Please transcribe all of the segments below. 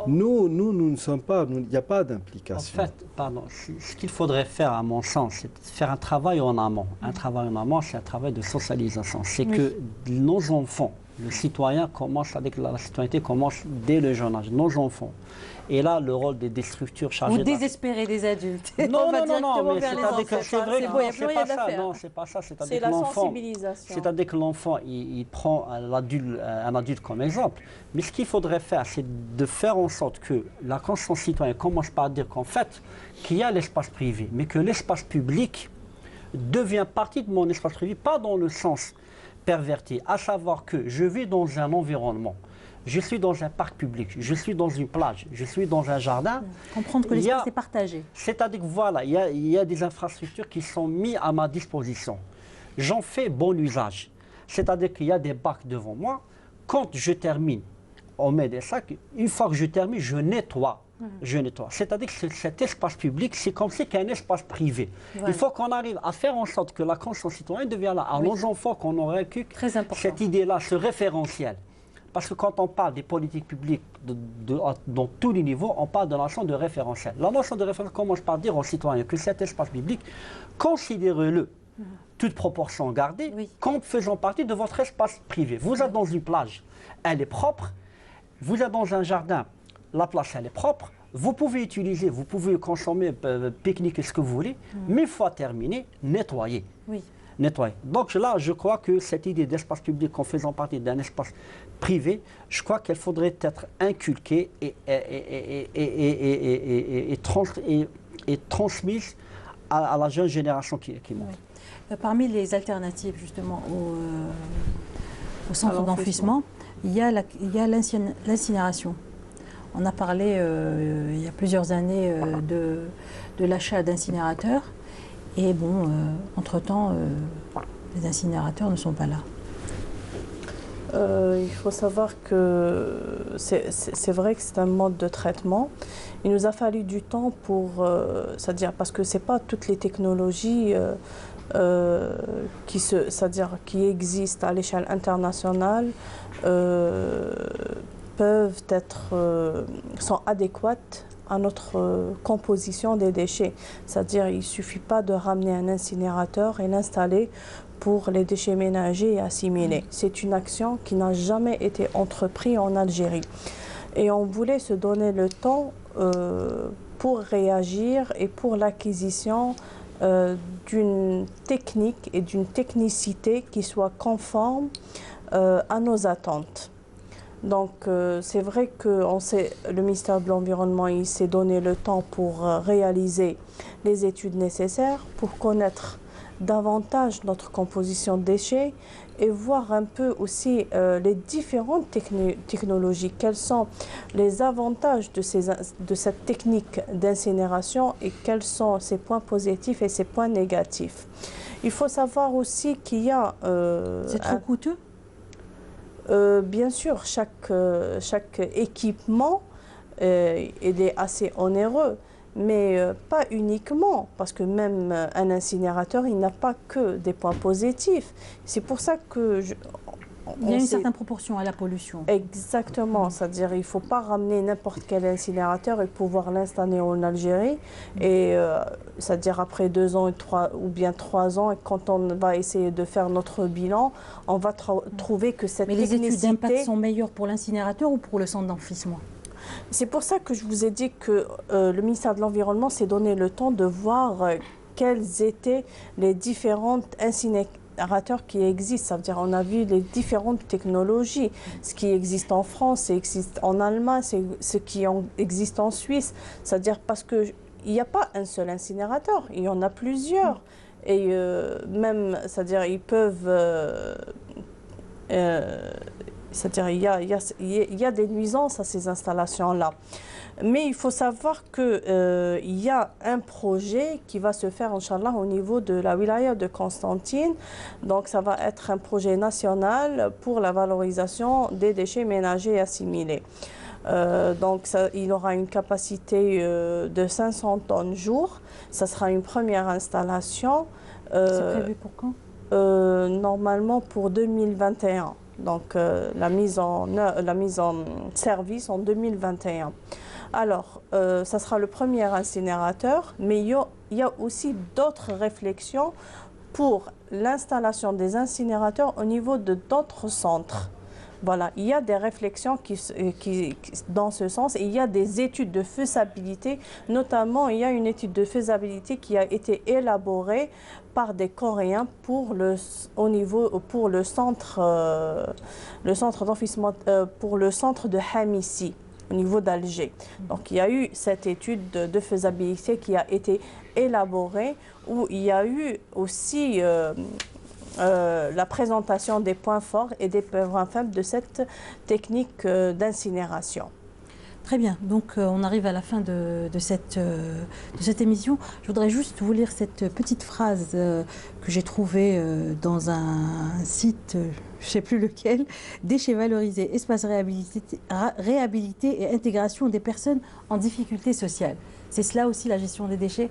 Nous ne sommes pas, il n'y a pas En d'implication. fait, pardon, ce qu'il faudrait faire, à mon sens, c'est de faire un travail en amont. Un travail en amont, c'est un travail de socialisation. C'est que nos enfants, le citoyen commence avec la citoyenneté commence dès le jeune âge, nos enfants. Et là, le rôle des structures chargées Vous désespérez des adultes. Non, On va non, non, non, directement mais vers les c'est-à-dire que enfants. c'est vrai, C'est que bon, il n'y a c'est plus rien pas à ça, faire. non, c'est pas ça. C'est C'est-à-dire que la l'enfant, sensibilisation. c'est-à-dire que l'enfant, il prend un adulte comme exemple. Mais ce qu'il faudrait faire, c'est de faire en sorte que la conscience citoyenne commence par dire qu'en fait, qu'il y a l'espace privé, mais que l'espace public devient partie de mon espace privé, pas dans le sens perverti, à savoir que je vis dans un environnement. Je suis dans un parc public, je suis dans une plage, je suis dans un jardin. Comprendre que l'espace est partagé. C'est-à-dire que voilà, il y a des infrastructures qui sont mises à ma disposition. J'en fais bon usage. C'est-à-dire qu'il y a des bacs devant moi. Quand je termine, on met des sacs. Une fois que je termine, je nettoie. Je nettoie. C'est-à-dire que cet espace public, c'est comme si c'était un espace privé. Voilà. Il faut qu'on arrive à faire en sorte que la conscience citoyenne devienne là. À nos enfants, qu'on aurait que cette idée-là, ce référentiel. Parce que quand on parle des politiques publiques dans tous les niveaux, on parle de la notion de référentiel. La notion de référentiel commence par dire aux citoyens que cet espace public, considérez-le, toute proportion gardée, comme faisant partie de votre espace privé. Vous êtes dans une plage, elle est propre. Vous êtes dans un jardin, la place elle est propre. Vous pouvez utiliser, vous pouvez consommer, pique-niquer ce que vous voulez, mais une fois terminé, nettoyer. Nettoyer. Donc là, je crois que cette idée d'espace public en faisant partie d'un espace privé, je crois qu'elle faudrait être inculquée et transmise à la jeune génération qui monte. Parmi les alternatives justement au centre d'enfouissement, il y a l'incinération. On a parlé il y a plusieurs années de l'achat d'incinérateurs. Et bon, entre-temps, les incinérateurs ne sont pas là. Il faut savoir que c'est vrai que c'est un mode de traitement. Il nous a fallu du temps pour, c'est-à-dire parce que c'est pas toutes les technologies qui existent à l'échelle internationale peuvent être sont adéquates à notre composition des déchets. C'est-à-dire il ne suffit pas de ramener un incinérateur et l'installer pour les déchets ménagers et assimilés. C'est une action qui n'a jamais été entreprise en Algérie. Et on voulait se donner le temps pour réagir et pour l'acquisition d'une technique et d'une technicité qui soit conforme à nos attentes. Donc c'est vrai que le ministère de l'Environnement s'est donné le temps pour réaliser les études nécessaires pour connaître davantage notre composition de déchets et voir un peu aussi les différentes technologies, quels sont les avantages de cette technique d'incinération et quels sont ses points positifs et ses points négatifs. Il faut savoir aussi qu'il y a... c'est trop coûteux ? Bien sûr, chaque équipement il est assez onéreux, mais pas uniquement, parce que même un incinérateur, il n'a pas que des points positifs. C'est pour ça que... il y a une certaine proportion à la pollution. Exactement, c'est-à-dire il ne faut pas ramener n'importe quel incinérateur et pouvoir l'installer en Algérie. Et c'est-à-dire après 2 ans ou bien 3 ans, et quand on va essayer de faire notre bilan, on va trouver que cette technicité... Mais les études d'impact sont meilleures pour l'incinérateur ou pour le centre d'enfouissement? C'est pour ça que je vous ai dit que le ministère de l'Environnement s'est donné le temps de voir quelles étaient les différentes incinérateurs qui existent. Ça veut dire on a vu les différentes technologies. Ce qui existe en France, ce qui existe en Allemagne, ce qui existe en Suisse. C'est-à-dire parce qu'il n'y a pas un seul incinérateur, il y en a plusieurs. Et même, c'est-à-dire ils peuvent... c'est-à-dire il y a des nuisances à ces installations-là. Mais il faut savoir qu'il y a un projet qui va se faire, Inch'Allah, au niveau de la wilaya de Constantine. Donc ça va être un projet national pour la valorisation des déchets ménagers et assimilés. Donc il aura une capacité de 500 tonnes jour. Ça sera une première installation. C'est prévu pour quand? Normalement pour 2021. donc la mise en service en 2021. Alors, ça sera le premier incinérateur, mais il y a aussi d'autres réflexions pour l'installation des incinérateurs au niveau de d'autres centres. Voilà, il y a des réflexions dans ce sens, et il y a des études de faisabilité, notamment il y a une étude de faisabilité qui a été élaborée par des Coréens pour le centre d'enfouissement, pour le centre de Hamissi, au niveau d'Alger. Donc il y a eu cette étude de faisabilité qui a été élaborée, où il y a eu aussi la présentation des points forts et des points faibles de cette technique d'incinération. Très bien, donc on arrive à la fin de cette émission. Je voudrais juste vous lire cette petite phrase que j'ai trouvée dans un site, je ne sais plus lequel: déchets valorisés, espace réhabilité et intégration des personnes en difficulté sociale. C'est cela aussi la gestion des déchets?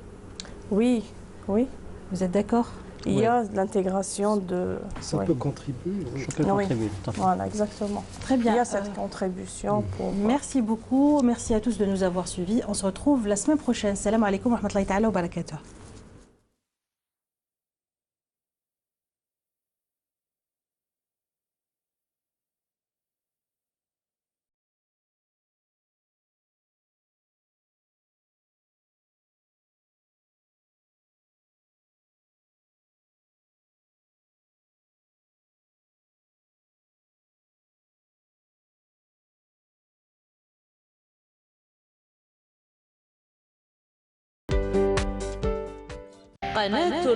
Oui, oui. Vous êtes d'accord? Il y a l'intégration de... Ça peut contribuer. Ça peut contribuer, tout à fait. Voilà, exactement. Très bien. Il y a cette contribution pour... Merci beaucoup. Merci à tous de nous avoir suivis. On se retrouve la semaine prochaine. Salam alaikum wa rahmatullahi ta'ala wa barakatuh. قناة